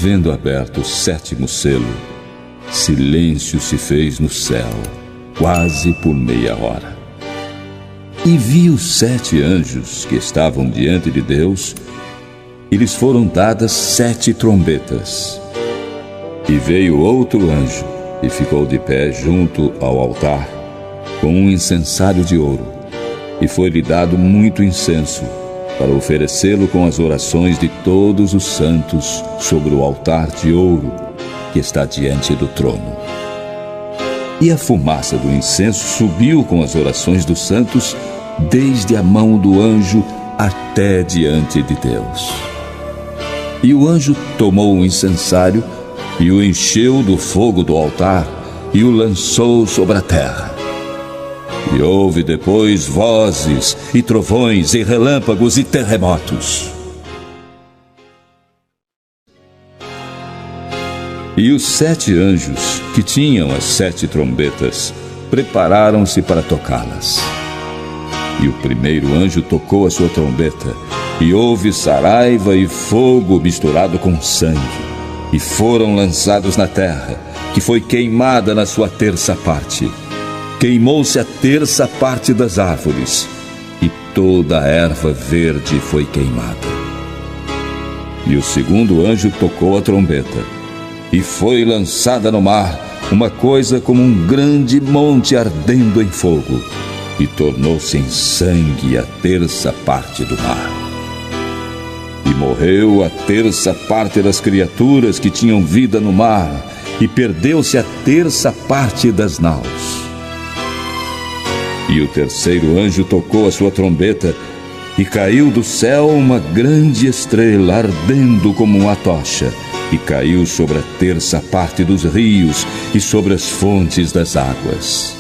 havendo aberto o 7º selo, silêncio se fez no céu, quase por meia hora. E vi os 7 anjos que estavam diante de Deus, e lhes foram dadas 7 trombetas. E veio outro anjo, e ficou de pé junto ao altar, com um incensário de ouro, e foi-lhe dado muito incenso, para oferecê-lo com as orações de todos os santos sobre o altar de ouro que está diante do trono. E a fumaça do incenso subiu com as orações dos santos, desde a mão do anjo até diante de Deus. E o anjo tomou o incensário e o encheu do fogo do altar e o lançou sobre a terra. E houve depois vozes, e trovões, e relâmpagos, e terremotos. E os 7 anjos, que tinham as 7 trombetas, prepararam-se para tocá-las. E o primeiro anjo tocou a sua trombeta, e houve saraiva e fogo misturado com sangue, e foram lançados na terra, que foi queimada na sua 3ª parte. Queimou-se a 3ª parte das árvores, e toda a erva verde foi queimada. E o segundo anjo tocou a trombeta, e foi lançada no mar uma coisa como um grande monte ardendo em fogo, e tornou-se em sangue a 3ª parte do mar. E morreu a 3ª parte das criaturas que tinham vida no mar, e perdeu-se a 3ª parte das naus. E o terceiro anjo tocou a sua trombeta, e caiu do céu uma grande estrela ardendo como uma tocha, e caiu sobre a 3ª parte dos rios e sobre as fontes das águas.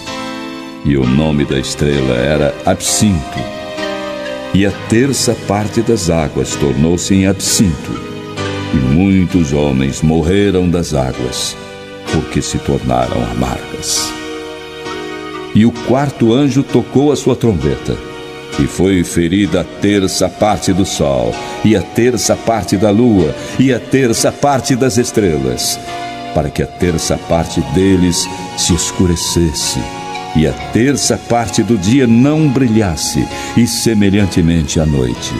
E o nome da estrela era Absinto. E a 3ª parte das águas tornou-se em absinto, e muitos homens morreram das águas, porque se tornaram amargas. E o 4º anjo tocou a sua trombeta, e foi ferida a 3ª parte do sol, e a 3ª parte da lua, e a 3ª parte das estrelas, para que a 3ª parte deles se escurecesse, e a 3ª parte do dia não brilhasse, e semelhantemente à noite.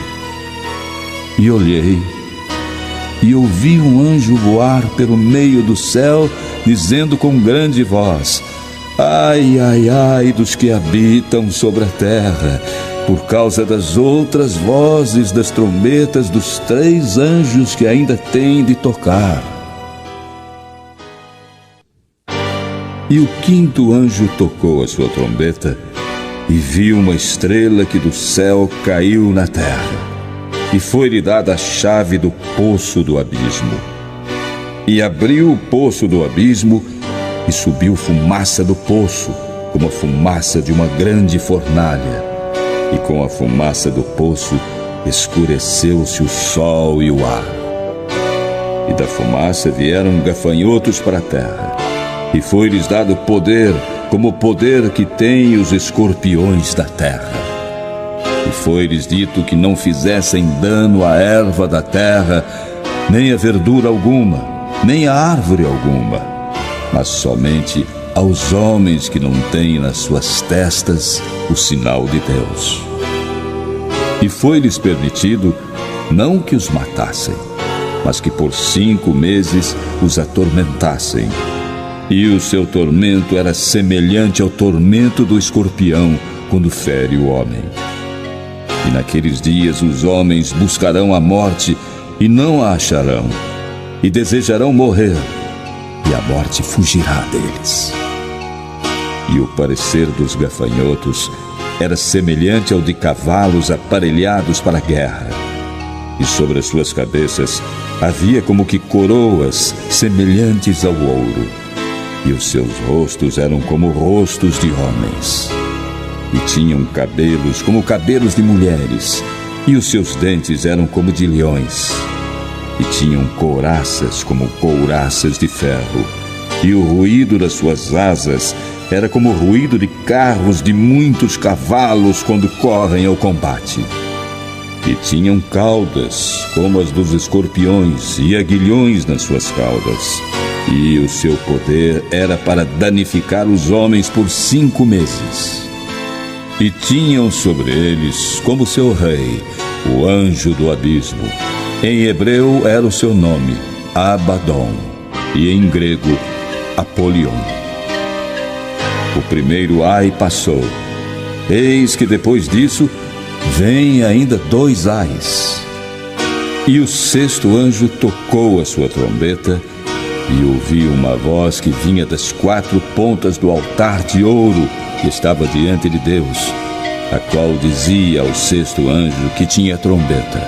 E olhei, e ouvi um anjo voar pelo meio do céu, dizendo com grande voz: ai, ai, ai dos que habitam sobre a terra, por causa das outras vozes das trombetas dos 3 anjos que ainda têm de tocar. E o 5º anjo tocou a sua trombeta, e viu uma estrela que do céu caiu na terra, e foi-lhe dada a chave do poço do abismo. E abriu o poço do abismo, e subiu fumaça do poço, como a fumaça de uma grande fornalha. E com a fumaça do poço escureceu-se o sol e o ar. E da fumaça vieram gafanhotos para a terra, e foi-lhes dado poder, como o poder que têm os escorpiões da terra. E foi-lhes dito que não fizessem dano à erva da terra, nem a verdura alguma, nem a árvore alguma, mas somente aos homens que não têm nas suas testas o sinal de Deus. E foi-lhes permitido não que os matassem, mas que por 5 meses os atormentassem. E o seu tormento era semelhante ao tormento do escorpião quando fere o homem. E naqueles dias os homens buscarão a morte e não a acharão, e desejarão morrer, e a morte fugirá deles. E o parecer dos gafanhotos era semelhante ao de cavalos aparelhados para a guerra. E sobre as suas cabeças havia como que coroas semelhantes ao ouro. E os seus rostos eram como rostos de homens. E tinham cabelos como cabelos de mulheres. E os seus dentes eram como de leões. E tinham couraças como couraças de ferro. E o ruído das suas asas era como o ruído de carros de muitos cavalos quando correm ao combate. e tinham caudas como as dos escorpiões e aguilhões nas suas caudas. E o seu poder era para danificar os homens por 5 meses. E tinham sobre eles como seu rei o anjo do abismo. Em hebreu era o seu nome, Abaddon, e em grego, Apolion. O primeiro ai passou. Eis que depois disso vem ainda 2 ais. E o 6º anjo tocou a sua trombeta, e ouvi uma voz que vinha das 4 pontas do altar de ouro que estava diante de Deus, a qual dizia ao 6º anjo que tinha a trombeta: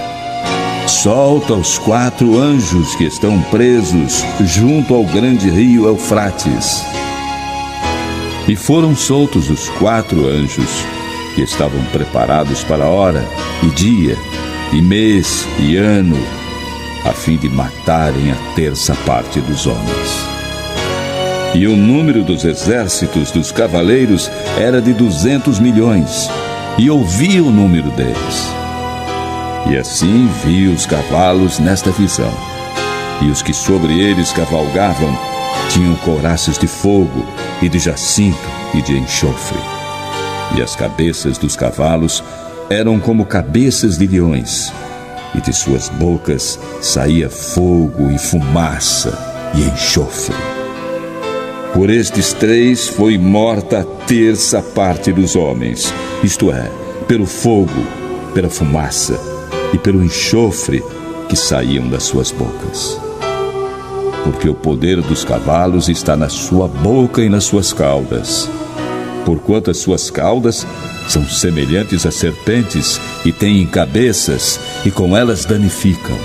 solta os 4 anjos que estão presos junto ao grande rio Eufrates. E foram soltos os 4 anjos que estavam preparados para hora e dia e mês e ano, a fim de matarem a 1/3 parte dos homens. E o número dos exércitos dos cavaleiros era de 200 milhões, e ouvi o número deles. E assim vi os cavalos nesta visão, e os que sobre eles cavalgavam tinham couraças de fogo, e de jacinto, e de enxofre. E as cabeças dos cavalos eram como cabeças de leões, e de suas bocas saía fogo e fumaça e enxofre. Por estes 3 foi morta a 1/3 parte dos homens, isto é, pelo fogo, pela fumaça e pelo enxofre que saíam das suas bocas. Porque o poder dos cavalos está na sua boca e nas suas caudas, porquanto as suas caudas são semelhantes a serpentes e têm cabeças, e com elas danificam.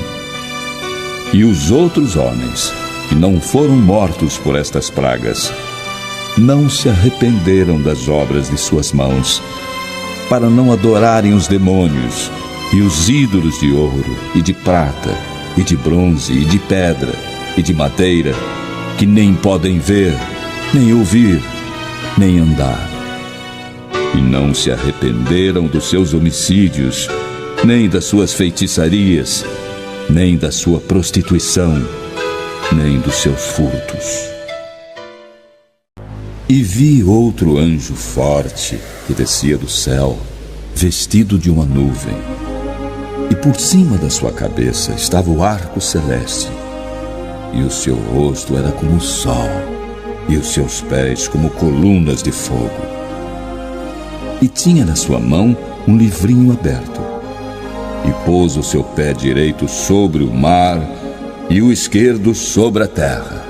E os outros homens, que não foram mortos por estas pragas, não se arrependeram das obras de suas mãos, para não adorarem os demônios e os ídolos de ouro e de prata e de bronze e de pedra e de madeira, que nem podem ver, nem ouvir, nem andar. E não se arrependeram dos seus homicídios, nem das suas feitiçarias, nem da sua prostituição, nem dos seus furtos. E vi outro anjo forte que descia do céu, vestido de uma nuvem, e por cima da sua cabeça estava o arco celeste, e o seu rosto era como o sol, e os seus pés como colunas de fogo. E tinha na sua mão um livrinho aberto, e pôs o seu pé direito sobre o mar e o esquerdo sobre a terra.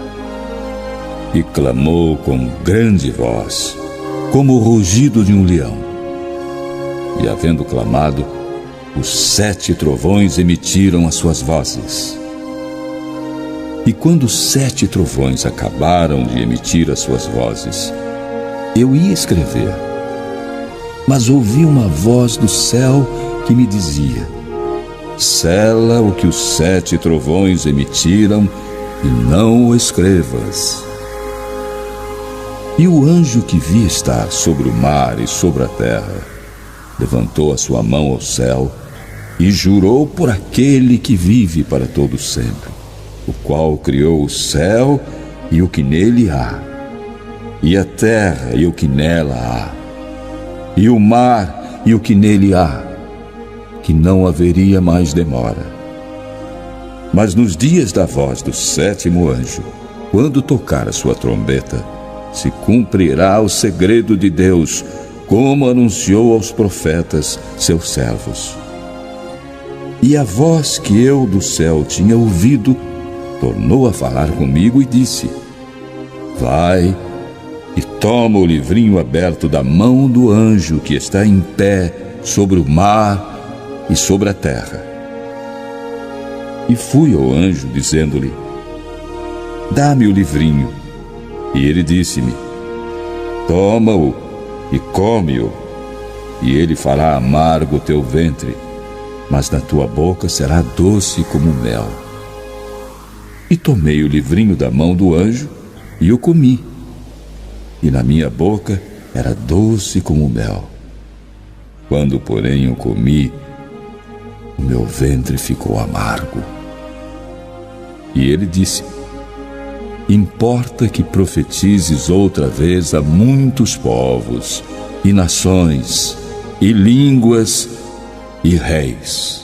E clamou com grande voz, como o rugido de um leão. E havendo clamado, os 7 trovões emitiram as suas vozes. E quando os 7 trovões acabaram de emitir as suas vozes, eu ia escrever, mas ouvi uma voz do céu que me dizia: sela o que os 7 trovões emitiram e não o escrevas. E o anjo que vi estar sobre o mar e sobre a terra levantou a sua mão ao céu e jurou por aquele que vive para todo sempre, o qual criou o céu e o que nele há, e a terra e o que nela há, e o mar e o que nele há, que não haveria mais demora. Mas nos dias da voz do 7º anjo, quando tocar a sua trombeta, se cumprirá o segredo de Deus, como anunciou aos profetas, seus servos. E a voz que eu do céu tinha ouvido tornou a falar comigo e disse: vai e toma o livrinho aberto da mão do anjo que está em pé sobre o mar e sobre a terra. E fui ao anjo, dizendo-lhe: dá-me o livrinho. E ele disse-me: toma-o e come-o, e ele fará amargo o teu ventre, mas na tua boca será doce como mel. E tomei o livrinho da mão do anjo e o comi, e na minha boca era doce como mel. Quando, porém, o comi, o meu ventre ficou amargo. E ele disse: importa que profetizes outra vez a muitos povos, e nações, e línguas, e reis.